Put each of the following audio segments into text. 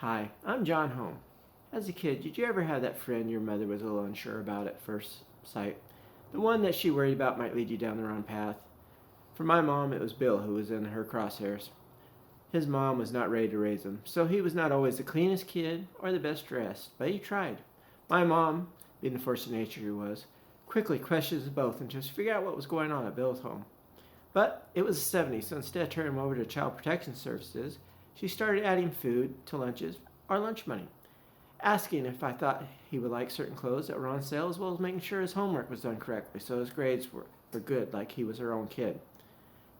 Hi, I'm John Home. As a kid, did you ever have that friend your mother was a little unsure about at first sight? The one that she worried about might lead you down the wrong path? For my mom, it was Bill who was in her crosshairs. His mom was not ready to raise him, so he was not always the cleanest kid or the best dressed, but he tried. My mom, being the force of nature he was, quickly questioned us both and just figured out what was going on at Bill's home. But it was the 70s, so instead of turning him over to Child Protection Services, she started adding food to lunches or lunch money, asking if I thought he would like certain clothes that were on sale, as well as making sure his homework was done correctly so his grades were good, like he was her own kid.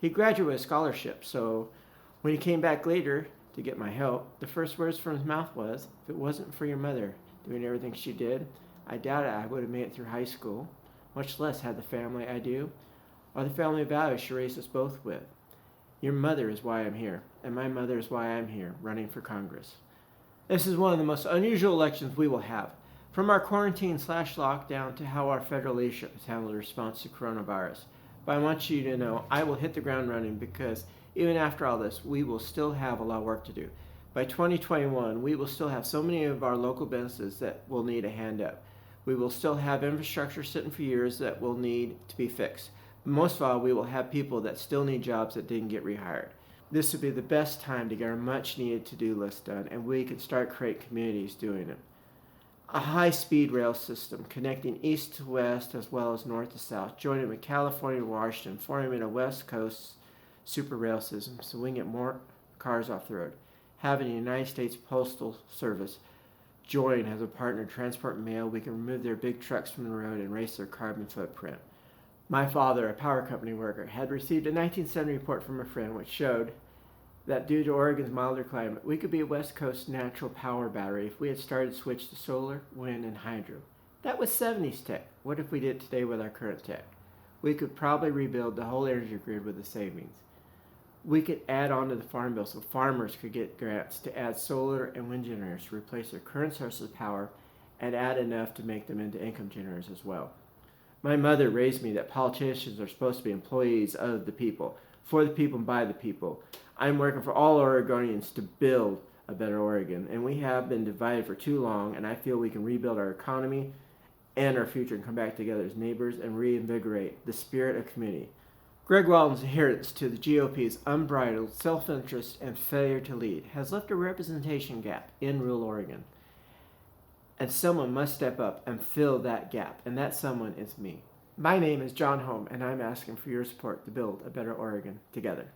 He graduated with a scholarship, so when he came back later to get my help, the first words from his mouth was, "If it wasn't for your mother doing everything she did, I doubt I would have made it through high school, much less had the family I do, or the family values she raised us both with. Your mother is why I'm here, and my mother is why I'm here, running for Congress." This is one of the most unusual elections we will have. From our quarantine/lockdown to how our federal leadership has handled the response to coronavirus. But I want you to know I will hit the ground running because even after all this, we will still have a lot of work to do. By 2021, we will still have so many of our local businesses that will need a hand up. We will still have infrastructure sitting for years that will need to be fixed. But most of all, we will have people that still need jobs that didn't get rehired. This would be the best time to get our much needed to-do list done, and we can start creating communities doing it. A high-speed rail system connecting east to west as well as north to south, joining with California to Washington, forming a West Coast super rail system so we can get more cars off the road. Having the United States Postal Service join as a partner to transport mail, we can remove their big trucks from the road and erase their carbon footprint. My father, a power company worker, had received a 1970 report from a friend which showed that due to Oregon's milder climate, we could be a West Coast natural power battery if we had started to switch to solar, wind, and hydro. That was 70s tech. What if we did it today with our current tech? We could probably rebuild the whole energy grid with the savings. We could add on to the farm bill so farmers could get grants to add solar and wind generators to replace their current sources of power and add enough to make them into income generators as well. My mother raised me that politicians are supposed to be employees of the people, for the people and by the people. I'm working for all Oregonians to build a better Oregon, and we have been divided for too long, and I feel we can rebuild our economy and our future and come back together as neighbors and reinvigorate the spirit of community. Greg Walton's adherence to the GOP's unbridled self-interest and failure to lead has left a representation gap in rural Oregon. And someone must step up and fill that gap, and that someone is me. My name is John Home, and I'm asking for your support to build a better Oregon together.